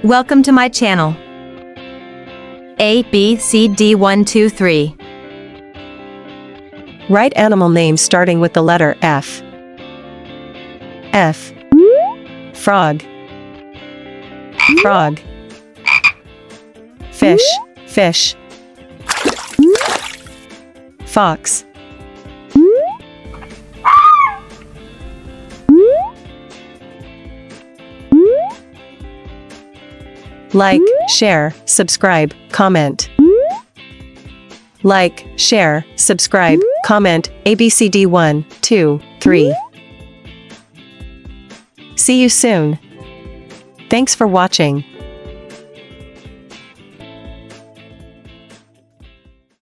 Welcome to my channel. A, B, C, D, 1, 2, 3. Write animal names starting with the letter F. F. Frog. Frog. Fish. Fish. Fox. Like, share, subscribe, comment. Like, share, subscribe, comment, ABCD 1, 2, 3. See you soon. Thanks for watching.